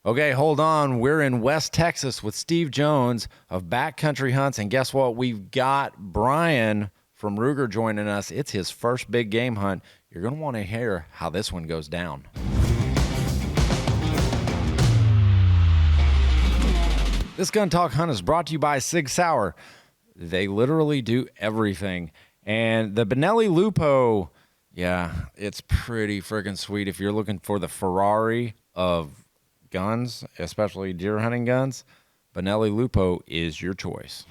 Okay, hold on. We're in West Texas with Steve Jones of Backcountry Hunts, and guess what? We've got Brian from Ruger joining us. It's his first big game hunt. You're going to want to hear how this one goes down. This Gun Talk Hunt is brought to you by SAUER. They literally do everything. And the Benelli Lupo, yeah, it's pretty freaking sweet. If you're looking for the Ferrari of guns, especially deer hunting guns, Benelli Lupo is your choice.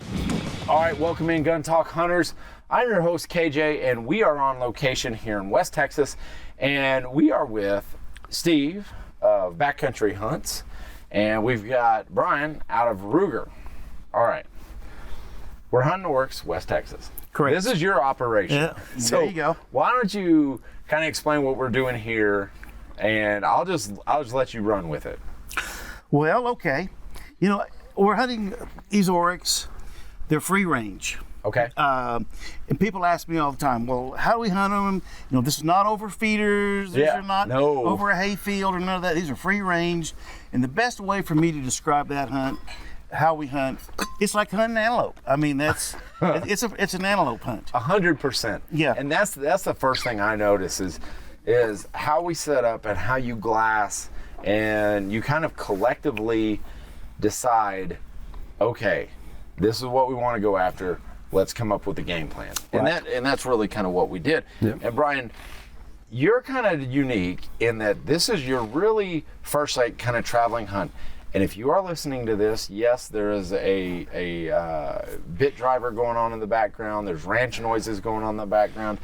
All right, welcome in Gun Talk Hunters. I'm your host KJ, and we are on location here in West Texas, and we are with Steve of Backcountry Hunts, and we've got Brian out of Ruger. All right, we're hunting the works, West Texas. Correct. This is your operation. Yeah, so there you go. Why don't you kind of explain what we're doing here, and I'll just let you run with it. Well, okay. You know, we're hunting these oryx. They're free range. Okay. And people ask me all the time, well, how do we hunt them? You know, this is not over feeders. These are not over a hay field or none of that. These are free range. And the best way for me to describe that hunt, how we hunt, it's like hunting antelope. I mean, it's an antelope hunt. 100%. Yeah. And that's the first thing I notice is how we set up and how you glass, and you kind of collectively decide, okay, this is what we want to go after. Let's come up with a game plan. Right. And that's really kind of what we did. Yep. And Brian, you're kind of unique in that this is your really first like kind of traveling hunt. And if you are listening to this, yes, there is a bit driver going on in the background. There's ranch noises going on in the background.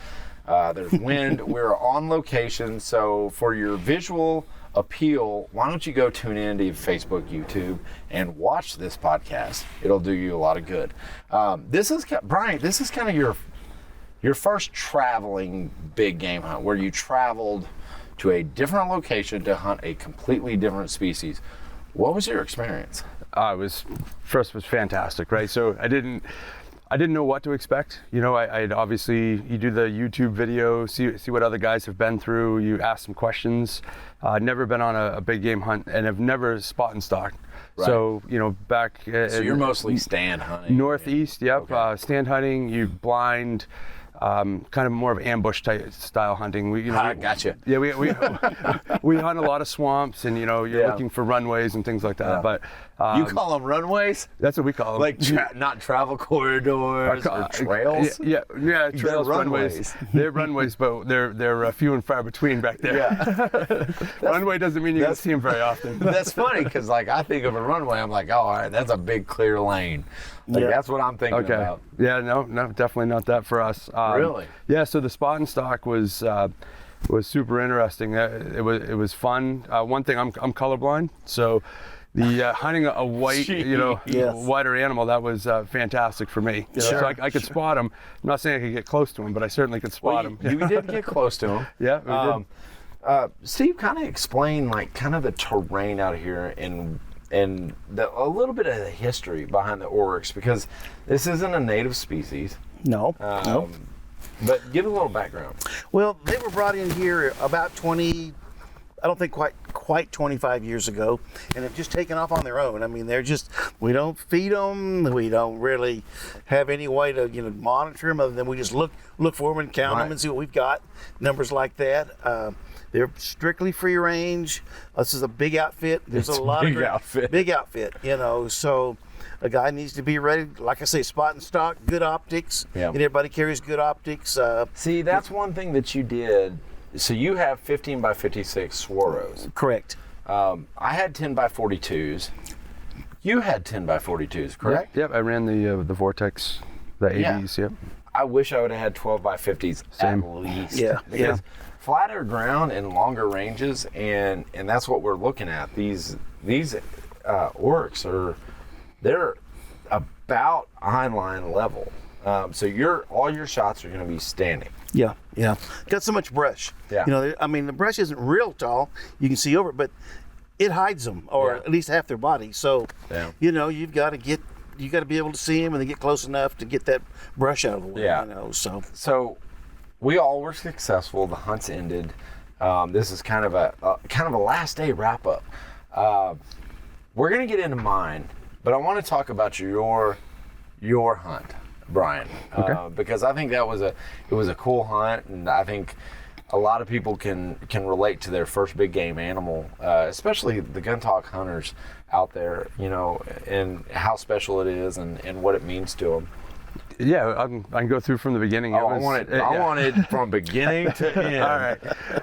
There's wind. We're on location. So for your visual appeal, why don't you go tune in to Facebook, YouTube, and watch this podcast. It'll do you a lot of good. Brian, this is kind of your first traveling big game hunt where you traveled to a different location to hunt a completely different species. What was your experience? It was fantastic, right? So I didn't know what to expect. You know, I'd obviously, you do the YouTube video, see what other guys have been through, you ask some questions. I'd never been on a big game hunt and have never spot and stalked. Right. So, you know, so you're mostly stand hunting. Northeast, yep. Okay. Stand hunting, you blind, kind of more of ambush type style hunting. Gotcha. Yeah, we hunt a lot of swamps, and you're looking for runways and things like that. Yeah. But you call them runways? That's what we call them. Like not travel corridors or trails? Yeah, trails, runways. They're runways, but they're few and far between back there. Yeah. Runway doesn't mean you can see them very often. That's funny because like I think of a runway, I'm like, oh, all right, that's a big clear lane. Like, that's what I'm thinking about. Yeah, no, definitely not that for us. Really? Yeah. So the spot and stalk was super interesting. It was fun. One thing, I'm colorblind, so the hunting a white, whiter animal, that was fantastic for me. Sure. So I could spot him. I'm not saying I could get close to him, but I certainly could spot him. You did get close to him. Yeah, we did. Steve, kind of explain like kind of the terrain out here and a little bit of the history behind the oryx, because this isn't a native species. No. But give a little background. Well, they were brought in here about 20, I don't think quite 25 years ago, and have just taken off on their own. I mean, we don't feed them. We don't really have any way to monitor them other than we just look for them and count them and see what we've got. Numbers like that. They're strictly free range. This is a big outfit. There's a lot of big outfit, so a guy needs to be ready. Like I say, spot and stock, good optics. Yeah. And everybody carries good optics. See, that's one thing that you did. So you have 15 by 56 Swaros. Correct. I had 10 by 42s. You had 10 by 42s, correct? Yep. I ran the Vortex, the 80s. Yep. I wish I would have had 12 by 50s Same. at least. Yeah. Because flatter ground and longer ranges, and that's what we're looking at. These oryx they're about hindline level. So all your shots are going to be standing. Yeah. Got so much brush. Yeah. The brush isn't real tall. You can see over it, but it hides them, or at least half their body. So, you've got to be able to see them and then get close enough to get that brush out of the way. Yeah. So we all were successful. The hunts ended. This is kind of a last day wrap up. We're gonna get into mine, but I want to talk about your hunt, Brian, because I think it was a cool hunt, and I think a lot of people can relate to their first big game animal, especially the gun talk hunters out there, you know, and how special it is and what it means to them. Yeah, I can go through from the beginning. I want it from beginning to end. All right.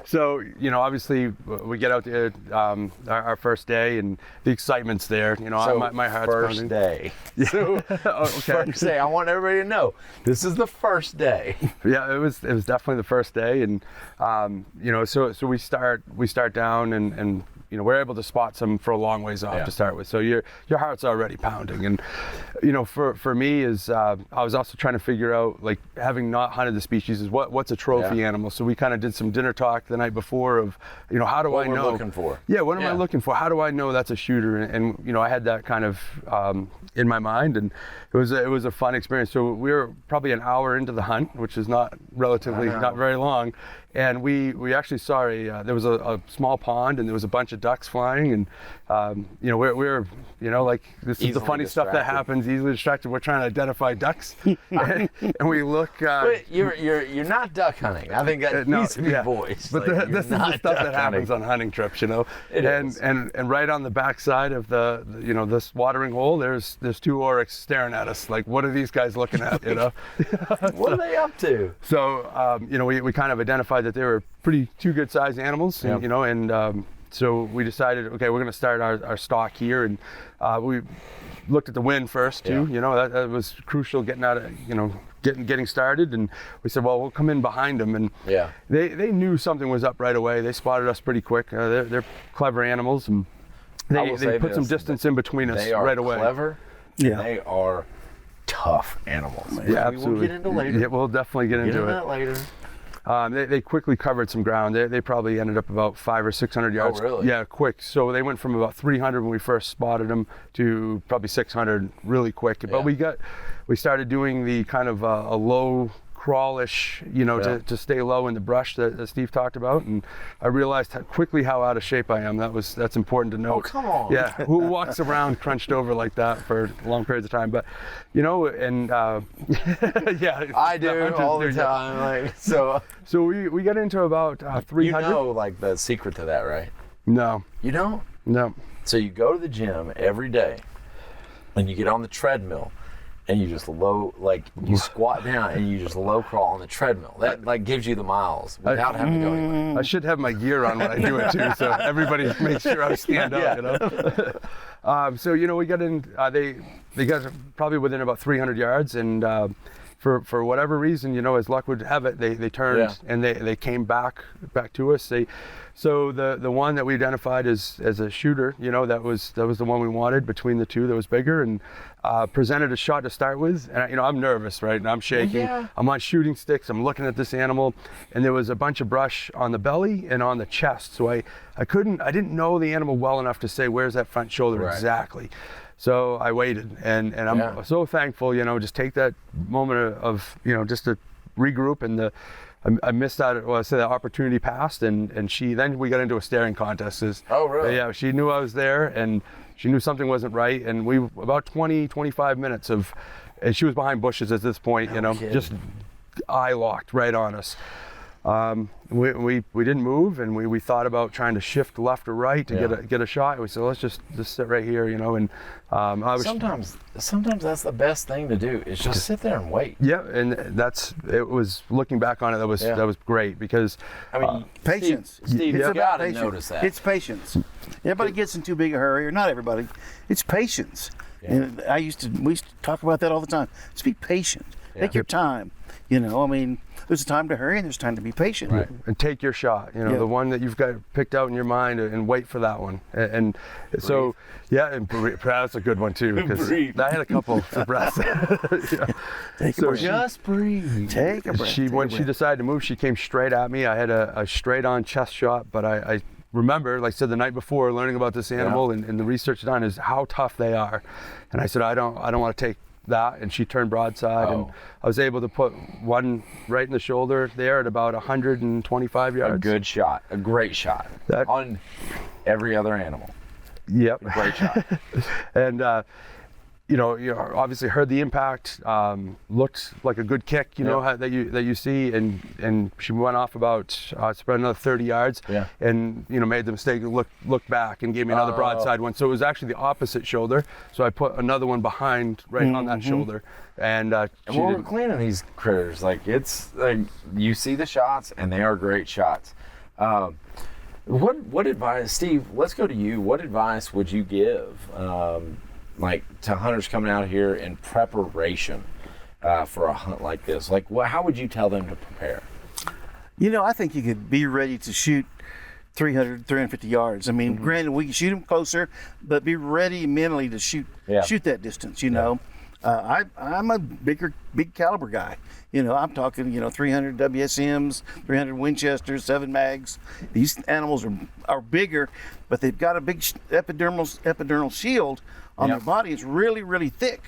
So, you know, obviously we get out there our first day, and the excitement's there. You know, So my heart's first pounding. day. So, First day. I want everybody to know this is the first day. Yeah, it was definitely the first day, and you know, so we start down, and you know, we're able to spot some for a long ways off to start with. So your heart's already pounding, and you know, for me is I was also trying to figure out, like, having not hunted the species, is what's a trophy animal. So we kind of did some dinner talk the night before of, you know, how do I know? What we're looking for. Yeah, what am I looking for? How do I know that's a shooter? And you know, I had that kind of in my mind, and it was a fun experience. So we were probably an hour into the hunt, which is not very long, and we actually saw there was a small pond, and there was a bunch of ducks flying, and you know, we're you know, like, this is the funny stuff that happens, easily distracted. We're trying to identify ducks, and we look. But you're not duck hunting. I think that needs to be voiced. But like, this is the stuff that happens on hunting trips, you know. And right on the backside of the you know, this watering hole, there's two oryx staring at us. Like, what are these guys looking at? You know. What are they up to? So you know, we kind of identified that they were two good sized animals, and, you know, and so we decided, okay, we're going to start our stalk here, and we looked at the wind first too. You know, that was crucial, getting out of, you know, getting started, and we said, well, we'll come in behind them, and they knew something was up right away. They spotted us pretty quick. They're clever animals, and they put some distance in between us right away. They are clever. Yeah. They are tough animals. Yeah, absolutely. We'll get into later. Yeah, we'll definitely get into that later. They quickly covered some ground. They probably ended up about 500 or 600 yards. Oh, really? Yeah, quick. So they went from about 300 when we first spotted them to probably 600 really quick. But we started doing the kind of a low crawlish, you know, to stay low in the brush that Steve talked about, and I realized quickly how out of shape I am. That's important to note. Oh, come on. Yeah, who walks around crunched over like that for long periods of time? But you know, and yeah, I do all the time. Like, so we got into about 300. You know, like, the secret to that, right? No. You don't? No. So you go to the gym every day, and you get on the treadmill, and you just you squat down and you just low crawl on the treadmill. That, like, gives you the miles without having to go anywhere. I should have my gear on when I do it too, so everybody makes sure I stand up, you know. So, you know, we got in, they got probably within about 300 yards, and for whatever reason, you know, as luck would have it, they turned and they came back to us. So the one that we identified as a shooter, you know, that was the one we wanted between the two that was bigger, and presented a shot to start with. And, you know, I'm nervous, right? And I'm shaking. Yeah. I'm on shooting sticks. I'm looking at this animal, and there was a bunch of brush on the belly and on the chest. So I didn't know the animal well enough to say, where's that front shoulder exactly. So I waited, and I'm so thankful, you know, just take that moment of, you know, just to regroup, and I missed out. Well, I said that opportunity passed, and then we got into a staring contest. Oh, really? Yeah, she knew I was there, and she knew something wasn't right, and we about 25 minutes of, and she was behind bushes at this point, you know, just eye locked right on us. We didn't move, and we thought about trying to shift left or right to get a shot. We said, let's just sit right here, you know. And sometimes that's the best thing to do, is just sit there and wait. Yeah, and it was looking back on it, that was great, because I mean, patience. Steve, you gotta notice that. It's patience. Everybody gets in too big a hurry, or not everybody. It's patience. Yeah. And we used to talk about that all the time. Just be patient. Take your time. You know, I mean, there's a time to hurry and there's time to be patient. Right. And take your shot, you know, the one that you've got picked out in your mind, and wait for that one. And so, and that's a good one too, because I had a couple of breaths. Just breathe. Take a breath. When she decided to move, she came straight at me. I had a straight on chest shot, but I remember, like I said, the night before, learning about this animal and the research done is how tough they are. And I said, I don't want to take that, and she turned broadside, and I was able to put one right in the shoulder there at about 125 yards. A good shot, a great shot on every other animal. Yep. Great shot. And you obviously heard the impact. Looked like a good kick, that you see, and she went off about spread another 30 yards, and made the mistake to look back and gave me another broadside one. So it was actually the opposite shoulder. So I put another one behind on that shoulder, and when we're cleaning these critters, like it's like you see the shots, and they are great shots. What advice, Steve? Let's go to you. What advice would you give? Like to hunters coming out here in preparation for a hunt like this? Like, how would you tell them to prepare? I think you could be ready to shoot 300, 350 yards. I mean, granted, we can shoot them closer, but be ready mentally to shoot that distance, I'm a big caliber guy. I'm talking, 300 WSMs, 300 Winchesters, 7 mags. These animals are bigger, but they've got a big epidermal shield on their body. It's really, really thick,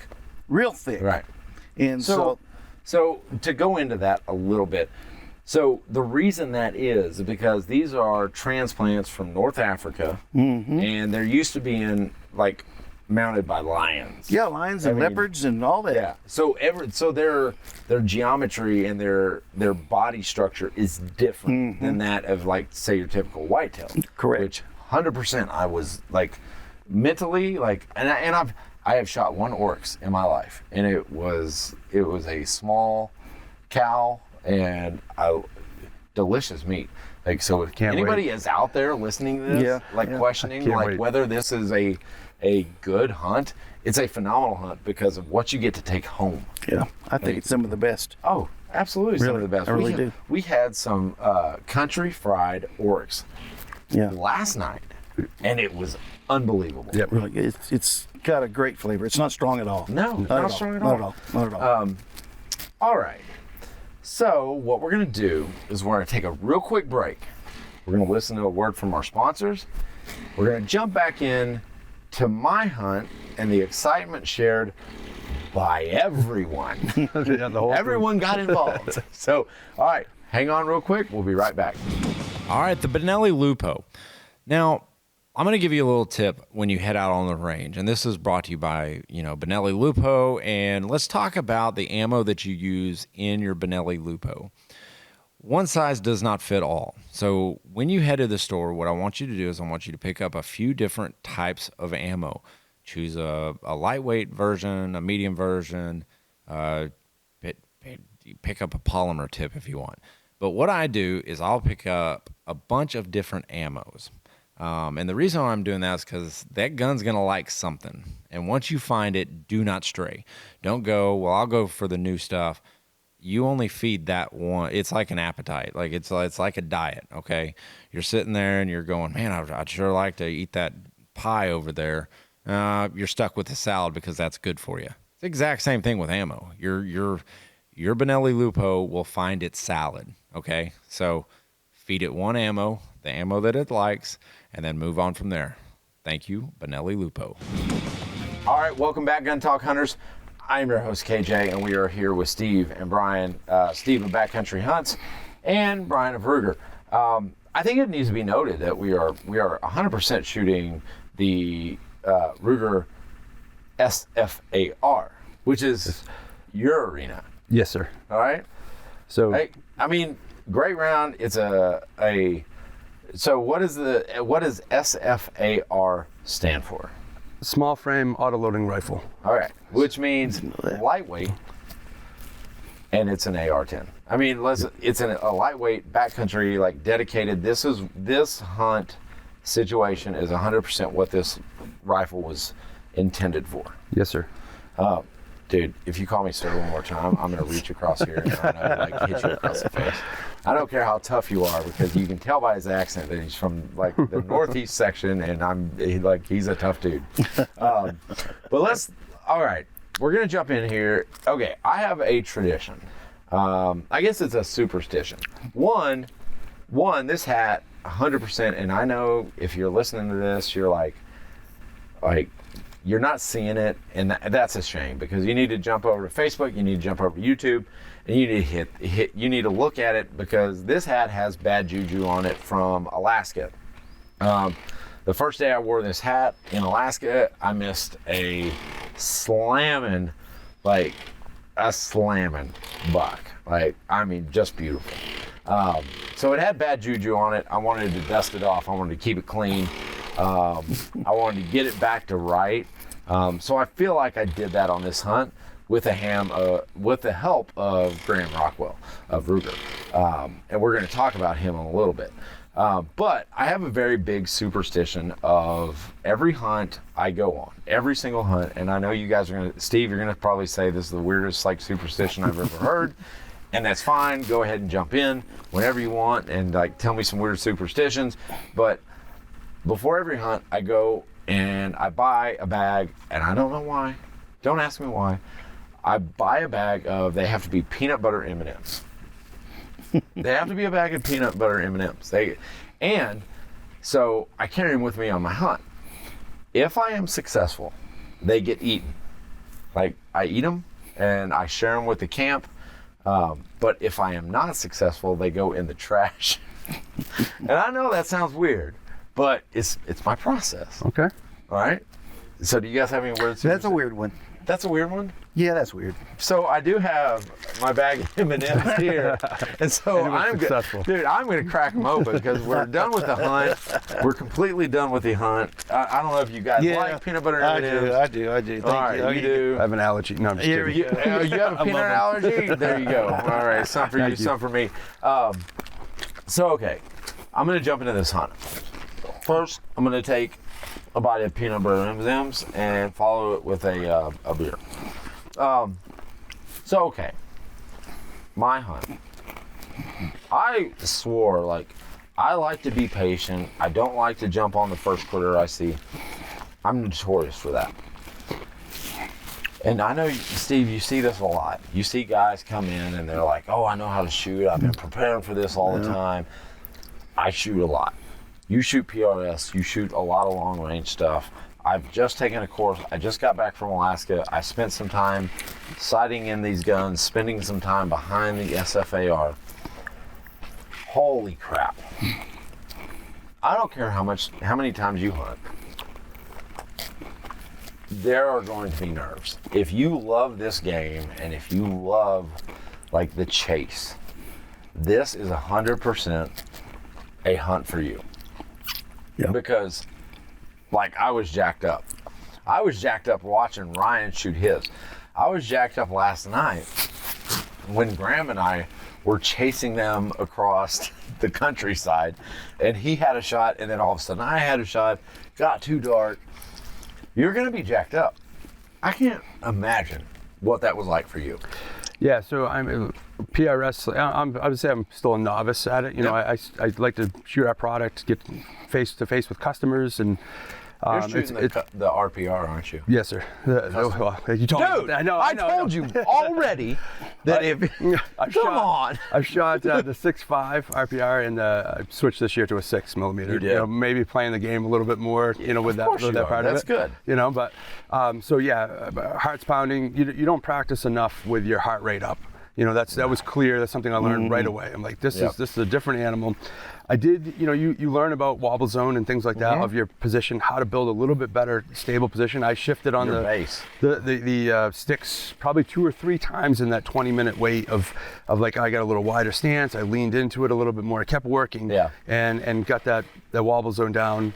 real thick. Right. And so to go into that a little bit, so the reason that is because these are transplants from North Africa, and they're used to being like mounted by lions. Yeah, lions and leopards and all that. Yeah. So their geometry and their body structure is different than that of, like, say, your typical whitetail. Correct. Which 100% I was like mentally like, and I have shot one oryx in my life, and it was a small cow and delicious meat. Like, so if anybody is out there listening to this, questioning like whether this is a good hunt, it's a phenomenal hunt because of what you get to take home. Yeah, I think it's some of the best. Oh, absolutely, some of the best. I really do. We had some country fried oryx last night, and it was unbelievable. Yeah, really good. It's got a great flavor. It's not strong at all. No, not strong at all. Not at all. All right. So what we're going to do is we're going to take a real quick break. We're going to listen to a word from our sponsors. We're going to jump back in to my hunt and the excitement shared by everyone. Everyone got involved. So, all right, hang on real quick. We'll be right back. All right, the Benelli Lupo. Now, I'm going to give you a little tip when you head out on the range, and this is brought to you by, Benelli Lupo, and let's talk about the ammo that you use in your Benelli Lupo. One size does not fit all. So when you head to the store, what I want you to do is I want you to pick up a few different types of ammo. Choose a lightweight version, a medium version, pick up a polymer tip if you want. But what I do is I'll pick up a bunch of different ammos. And the reason why I'm doing that is because that gun's going to like something. And once you find it, do not stray. Don't go, well, I'll go for the new stuff. You only feed that one. It's like an appetite. Like it's like a diet, okay? You're sitting there and you're going, man, I'd sure like to eat that pie over there. You're stuck with the salad because that's good for you. It's the exact same thing with ammo. Your Benelli Lupo will find its salad, okay? So feed it one ammo, the ammo that it likes, and then move on from there. Thank you, Benelli Lupo. All right, welcome back, Gun Talk Hunters. I'm your host, KJ, and we are here with Steve and Brian. Steve of Backcountry Hunts and Brian of Ruger. I think it needs to be noted that we are 100% shooting the Ruger SAUER, which is your arena. Yes, sir. All right? So I mean, great round. It's so what does SAUER stand for? small frame auto-loading rifle. All right, which means lightweight, and it's an AR-10. I mean, it's a lightweight backcountry, like dedicated. This hunt situation is 100% what this rifle was intended for. Yes, sir. Dude, if you call me sir one more time, I'm gonna reach across here and I'm gonna hit you across the face. I don't care how tough you are, because you can tell by his accent that he's from like the northeast section, and he's a tough dude. But all right, we're gonna jump in here. Okay, I have a tradition. I guess it's a superstition. One, this hat, 100%, and I know if you're listening to this, you're like you're not seeing it, and that's a shame, because you need to jump over to Facebook, you need to jump over to YouTube, and you need to you need to look at it, because this hat has bad juju on it from Alaska. The first day I wore this hat in Alaska, I missed a slamming buck. Like, I mean, just beautiful. So it had bad juju on it. I wanted to dust it off. I wanted to keep it clean. I wanted to get it back to right. So I feel like I did that on this hunt with the help of Graham Rockwell of Ruger. And we're going to talk about him in a little bit. But I have a very big superstition of every hunt I go on, every single hunt. And I know you guys are going to, Steve, you're going to probably say this is the weirdest like superstition I've ever heard. And that's fine. Go ahead and jump in whenever you want and like tell me some weird superstitions. But before every hunt, I go and I buy a bag, and I don't know why. Don't ask me why. I buy a bag of, they have to be peanut butter M&Ms. They have to be a bag of peanut butter M&Ms. And so I carry them with me on my hunt. If I am successful, they get eaten. Like, I eat them and I share them with the camp. But if I am not successful, they go in the trash. And I know that sounds weird, but it's my process. Okay. All right. So do you guys have any weird superstitions? That's a weird one. That's a weird one? Yeah, that's weird. So I do have my bag of M&Ms here, and so I'm going to crack them open because we're done with the hunt. We're completely done with the hunt. I don't know if you guys like peanut butter M&Ms. I do. Thank All right, you do. I have an allergy. No, I'm just Here kidding. You have a peanut allergy? There you go. All right, some for you, some for me. So okay, I'm going to jump into this hunt. First, I'm going to take a bite of peanut butter M&Ms and follow it with a beer. So okay, my hunt. I swore, like, I like to be patient. I don't like to jump on the first critter I see. I'm notorious for that. And I know, Steve, you see this a lot. You see guys come in and they're like, oh, I know how to shoot. I've been preparing for this all the time. I shoot a lot. You shoot PRS. You shoot a lot of long range stuff. I've just taken a course. I just got back from Alaska. I spent some time sighting in these guns, spending some time behind the SFAR. Holy crap. I don't care how many times you hunt. There are going to be nerves. If you love this game and if you love like the chase, this is 100% a hunt for you. Yeah. Because like I was jacked up. I was jacked up watching Ryan shoot his. I was jacked up last night when Graham and I were chasing them across the countryside, and he had a shot, and then all of a sudden I had a shot, got too dark. You're going to be jacked up. I can't imagine what that was like for you. Yeah, so I'm PRS. I would say I'm still a novice at it. You know, I like to shoot our product, get face to face with customers, and you're shooting the RPR, aren't you? Yes, sir. You told me. I told you already that come on. I've shot the 6.5 RPR, and I switched this year to a 6mm. You did. You know, maybe playing the game a little bit more. You know, with that part of it. That's good. You know, but so yeah, heart's pounding. You don't practice enough with your heart rate up. You know, that was clear. That's something I learned right away. I'm like, this is a different animal. I did, you know, you learn about wobble zone and things like that of your position, how to build a little bit better stable position. I shifted on the sticks probably 2 or 3 times in that 20-minute wait of like I got a little wider stance. I leaned into it a little bit more. I kept working and got that wobble zone down.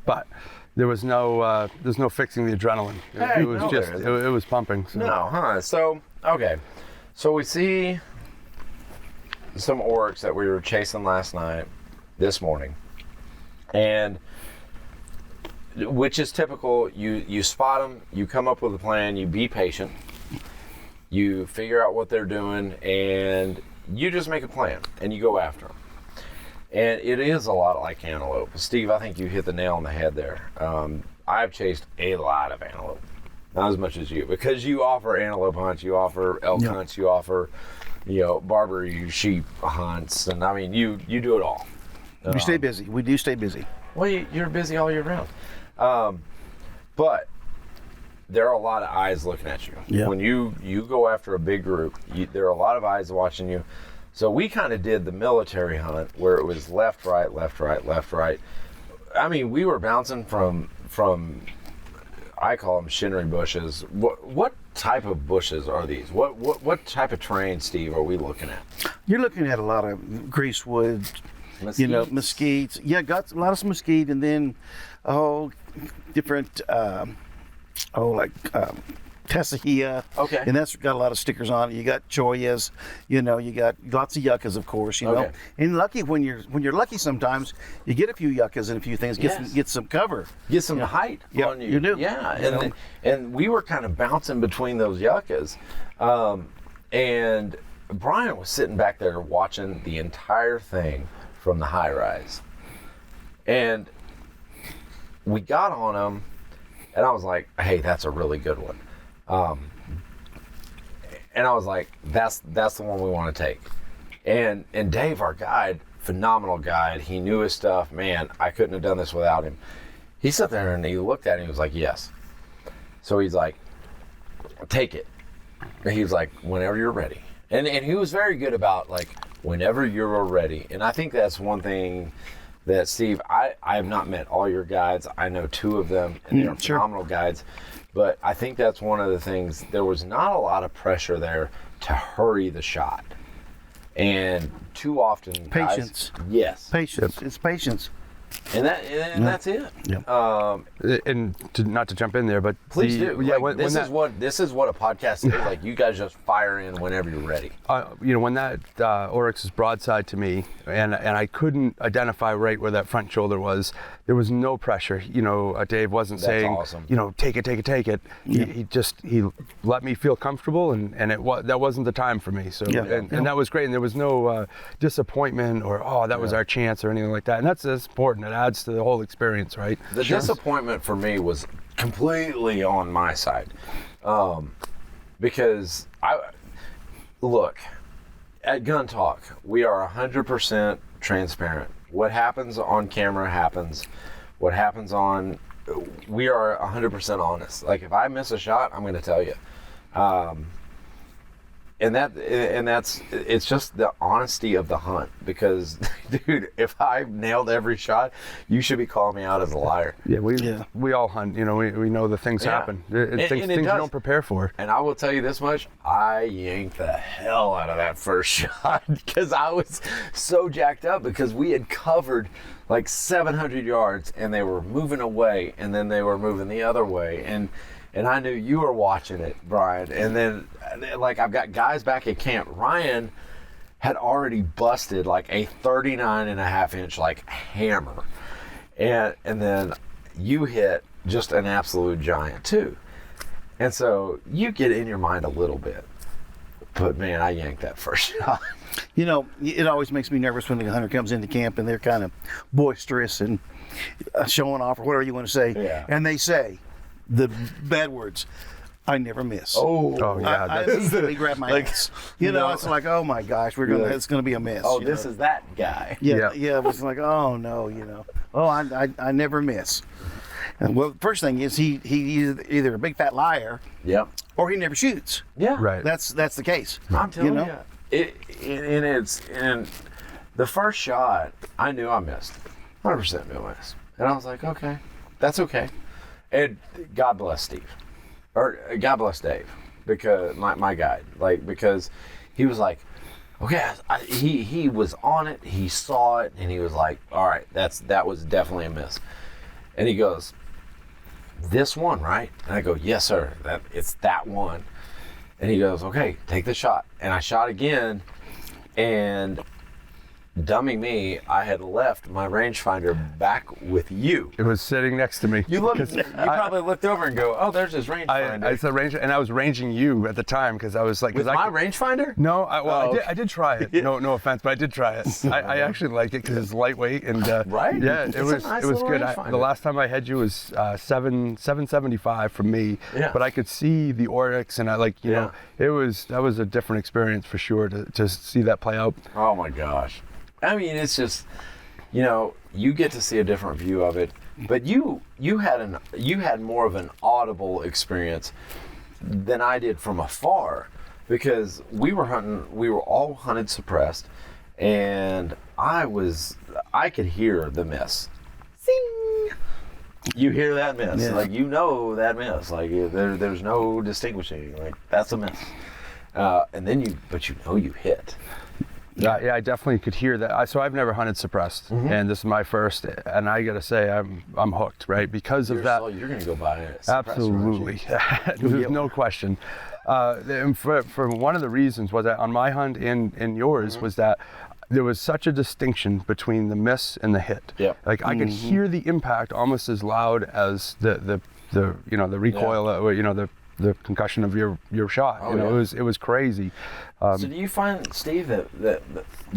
But there's no fixing the adrenaline. It was pumping. So. No, huh? So okay. So we see some oryx that we were chasing last night, this morning, and which is typical. You spot them, you come up with a plan, you be patient, you figure out what they're doing, and you just make a plan and you go after them. And it is a lot like antelope. Steve, I think you hit the nail on the head there. I've chased a lot of antelope. Not as much as you, because you offer antelope hunts, you offer elk hunts, you offer, you know, Barbary sheep hunts, and I mean, you do it all. We stay busy. We do stay busy. Well, you're busy all year round. But there are a lot of eyes looking at you. Yeah. When you go after a big group, there are a lot of eyes watching you. So we kind of did the military hunt where it was left, right, left, right, left, right. I mean, we were bouncing from I call them shinnery bushes. What type of bushes are these? What type of terrain, Steve, are we looking at? You're looking at a lot of greasewood, mesquites. Yeah, got a lot of mesquite, and then different Tessahia. Okay. And that's got a lot of stickers on it. You got choyas, you got lots of yuccas, of course, Okay. And lucky when you're lucky sometimes you get a few yuccas and a few things, get some cover. Get some height on you. You do. Yeah, and we were kind of bouncing between those yuccas. And Brian was sitting back there watching the entire thing from the high rise. And we got on him, and I was like, hey, that's a really good one. And I was like, that's the one we want to take. And Dave, our guide, phenomenal guide. He knew his stuff. Man, I couldn't have done this without him. He sat there and he looked at it and he was like, yes. So he's like, take it. And he was like, whenever you're ready. And he was very good about like, whenever you're ready. And I think that's one thing that, Steve, I have not met all your guides. I know 2 of them, and they're phenomenal guides. But I think that's one of the things. There was not a lot of pressure there to hurry the shot. And too often, Patience. Guys, yes. Patience. It's patience. And that's it. Yeah. And not to jump in there, but Please do. Yeah, like, this is what a podcast is. Like, you guys just fire in whenever you're ready. When that oryx is broadside to me, and I couldn't identify right where that front shoulder was, there was no pressure. Dave wasn't saying, awesome. Take it. Yeah. He let me feel comfortable, and that wasn't the time for me. So and that was great, and there was no disappointment or that was our chance or anything like that. And that's important. It adds to the whole experience, right? The disappointment for me was completely on my side, because look, at Gun Talk, we are 100% transparent. What happens on camera happens. What happens we are 100% honest. Like, if I miss a shot, I'm going to tell you. It's just the honesty of the hunt, because dude, if I nailed every shot, you should be calling me out as a liar. Yeah, we all hunt, we know the things happen. Things you don't prepare for. And I will tell you this much, I yanked the hell out of that first shot because I was so jacked up, because we had covered like 700 yards and they were moving away and then they were moving the other way, and I knew you were watching it, Brian. And then, like, I've got guys back at camp. Ryan had already busted like a 39.5-inch like hammer, and then you hit just an absolute giant too. And so you get in your mind a little bit, but man, I yanked that first shot. It always makes me nervous when the hunter comes into camp and they're kind of boisterous and showing off or whatever you want to say, and they say the bad words, I never miss. Oh yeah. I immediately grab my ass. It's like, oh my gosh, it's gonna be a miss. Oh, this is that guy. Yeah. It was like, oh no, I never miss. And well, the first thing is he either a big fat liar, or he never shoots. Yeah, right. That's the case. I'm telling you. And the first shot, I knew I missed. 100% knew I missed. And I was like, okay, that's okay. And God bless Steve, or God bless Dave, because my guide, because he was like, okay, he was on it, he saw it, and he was like, all right, that was definitely a miss. And he goes, this one, right? And I go, yes, sir, it's that one. And he goes, okay, take the shot. And I shot again, and dummy me, I had left my rangefinder back with you. It was sitting next to me. You probably looked over and go, oh, there's his rangefinder. I said range, and I was ranging you at the time because I was like, with my rangefinder? No, I did try it. No offense, but I did try it. I actually like it because it's lightweight and right. Yeah, it was good. The last time I had you was 775 from me, but I could see the oryx, and that was a different experience for sure to see that play out. Oh my gosh. I mean, it's just, you get to see a different view of it, but you had more of an audible experience than I did from afar, because we were all hunted suppressed, and I could hear the miss. Zing! You hear that miss, Yeah. like that miss, like there's no distinguishing, like that's a miss. And then you hit. Yeah, I definitely could hear that. So I've never hunted suppressed, and this is my first, and I gotta say I'm hooked, right? Because of that. You're gonna go buy it. Absolutely, there's no question. And for one of the reasons was that on my hunt and yours was that there was such a distinction between the miss and the hit. Yep. Like I could hear the impact almost as loud as the recoil, the concussion of your shot. It was crazy. So do you find, Steve, that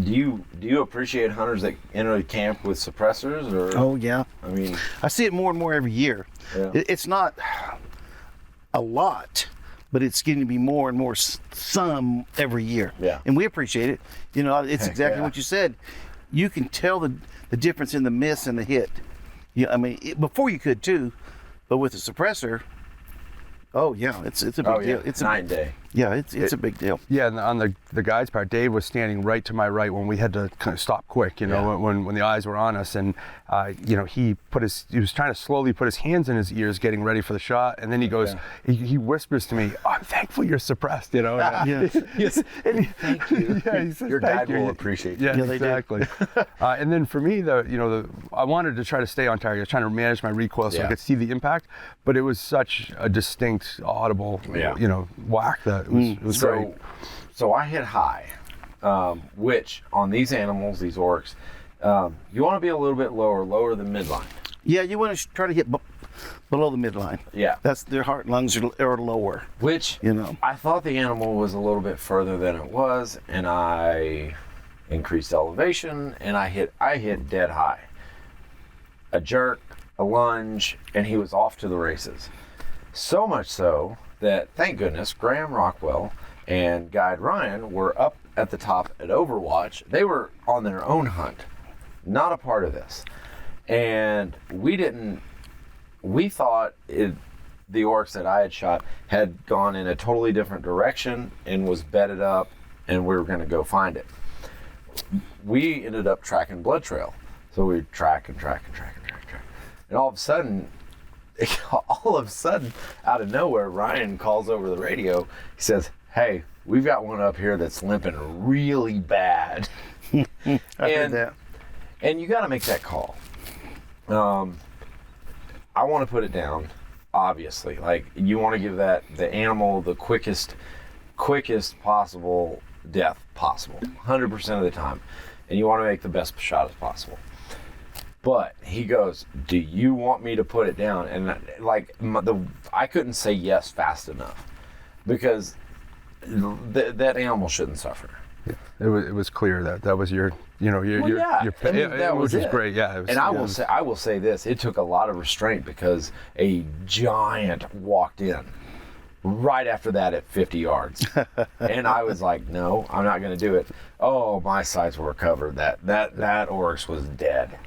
do you appreciate hunters that enter the camp with suppressors, or? Oh yeah. I mean, I see it more and more every year. Yeah. It's not a lot, but it's getting to be more and more some every year. Yeah. And we appreciate it. It's exactly yeah. what you said. You can tell the difference in the miss and the hit. Yeah, I mean, before you could too, but with a suppressor, oh yeah, it's a big deal. It's night and day. Yeah, it's a big deal. Yeah, and on the guide's part, Dave was standing right to my right when we had to kind of stop quick, when the eyes were on us, and he was trying to slowly put his hands in his ears, getting ready for the shot, and then he goes, he whispers to me, "I'm thankful you're suppressed," Yeah. Yes. Thank you. Yeah, he says, Your "Thank guide you." will appreciate you. Yeah, Yeah, they do. exactly. And then for me, I wanted to try to stay on target. I was trying to manage my recoil so I Yeah. could see the impact, but it was such a distinct, audible, whack that it was great. So I hit high, which on these animals, these orcs, you want to be a little bit lower than midline. Yeah, you want to try to hit below the midline. Yeah. That's their heart and lungs are lower. Which I thought the animal was a little bit further than it was, and I increased elevation, and I hit dead high. A jerk, a lunge, and he was off to the races. So much so that, thank goodness, Graham Rockwell and guide Ryan were up at the top at Overwatch. They were on their own hunt, not a part of this. And we thought the orcs that I had shot had gone in a totally different direction and was bedded up, and we were going to go find it. We ended up tracking blood trail. So we track. And all of a sudden, out of nowhere, Ryan calls over the radio. He says, "Hey, we've got one up here that's limping really bad." I heard that. And you got to make that call. I want to put it down, obviously. Like, you want to give the animal the quickest possible death possible, 100% of the time. And you want to make the best shot as possible. But he goes, "Do you want me to put it down?" And I couldn't say yes fast enough, because that animal shouldn't suffer. Yeah, it was clear that was your that was which was it. great. Yeah, it was, And I will say this: it took a lot of restraint, because a giant walked in right after that at 50 yards, and I was like, "No, I'm not going to do it." Oh, my sights were covered. That oryx was dead.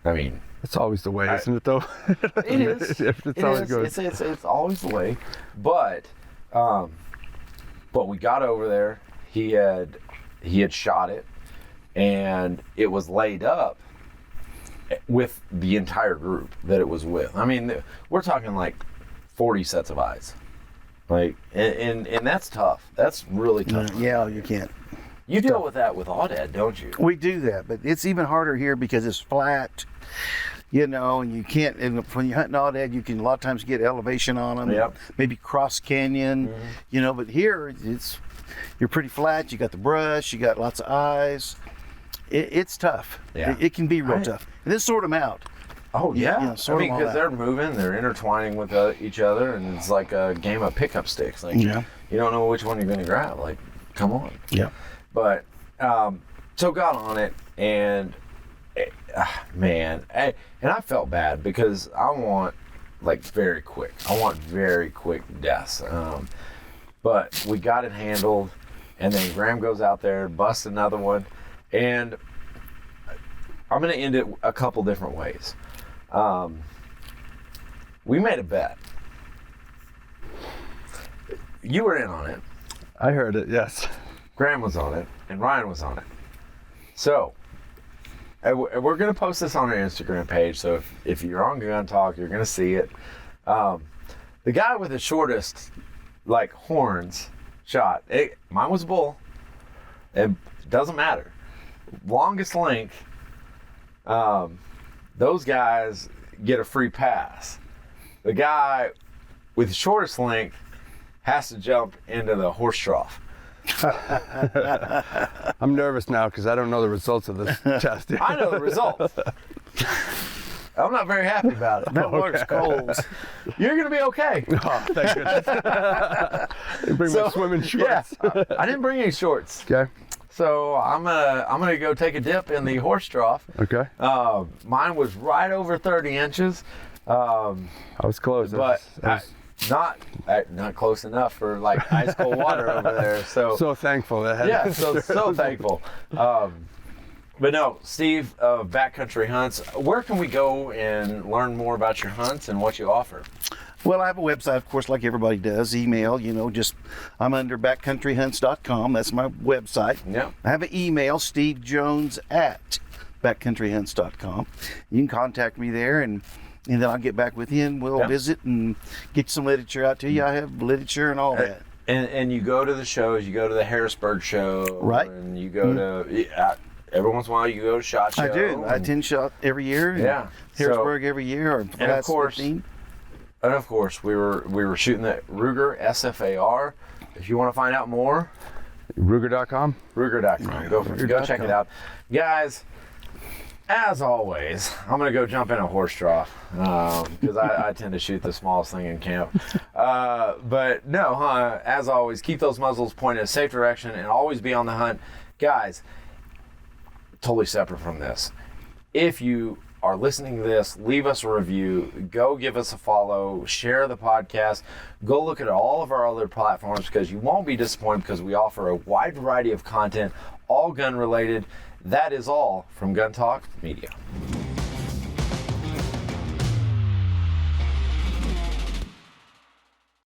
I mean, it's always the way, isn't it? Though it is. It's always good. It's always the way. But we got over there. He had shot it, and it was laid up with the entire group that it was with. I mean, we're talking like 40 sets of eyes. Like, and that's tough. That's really tough. Yeah, you can't. You deal with that with Audad, don't you? We do that, but it's even harder here because it's flat, and you can't. And when you're hunting Audad, you can a lot of times get elevation on them. Yep. Maybe cross canyon, But here you're pretty flat. You got the brush. You got lots of eyes. It's tough. Yeah. It can be real tough. And then sort them out. Oh yeah, sort them all because out. they're moving, they're intertwining with each other, and it's like a game of pickup sticks. Like, Yeah. you don't know which one you're going to grab. Like, come on. Yeah. But so got on it, and man, and I felt bad, because I want very quick deaths. But we got it handled, and then Graham goes out there, busts another one, and I'm going to end it a couple different ways. We made a bet. You were in on it. I heard it. Yes. Graham was on it, and Ryan was on it. So, we're going to post this on our Instagram page, so if you're on Gun Talk, you're going to see it. The guy with the shortest, like, horns shot, mine was a bull. It doesn't matter. Longest length, those guys get a free pass. The guy with the shortest length has to jump into the horse trough. I'm nervous now because I don't know the results of this test. I know the results. I'm not very happy about it. That water's cold. You're going to be okay. Oh, thank goodness. Bring my swimming shorts. Yeah, I didn't bring any shorts. Okay. So I'm gonna go take a dip in the horse trough. Okay. Mine was right over 30 inches. I was close. But not close enough for like ice cold water over there. So thankful. So thankful. But no, Steve of Backcountry Hunts, where can we go and learn more about your hunts and what you offer? Well, I have a website, of course, like everybody does. Email, I'm under backcountryhunts.com. That's my website. Yeah. I have an email, stevejones@backcountryhunts.com. You can contact me there, and then I'll get back with you, and we'll visit and get some literature out to you. I have literature and all that. And you go to the shows, you go to the Harrisburg show. Right. And you go to, every once in a while you go to SHOT Show. I do. I attend SHOT every year. Yeah. Harrisburg every year, or for the last 15. And of course, we were shooting the Ruger SFAR. If you want to find out more, Ruger.com. Ruger.com. Go check it out, guys. As always, I'm gonna go jump in a horse trough because I tend to shoot the smallest thing in camp. But no, as always, keep those muzzles pointed in a safe direction and always be on the hunt, guys. Totally separate from this. If you are listening to this, leave us a review, go give us a follow, share the podcast, go look at all of our other platforms because you won't be disappointed because we offer a wide variety of content, all gun related. That is all from Gun Talk Media.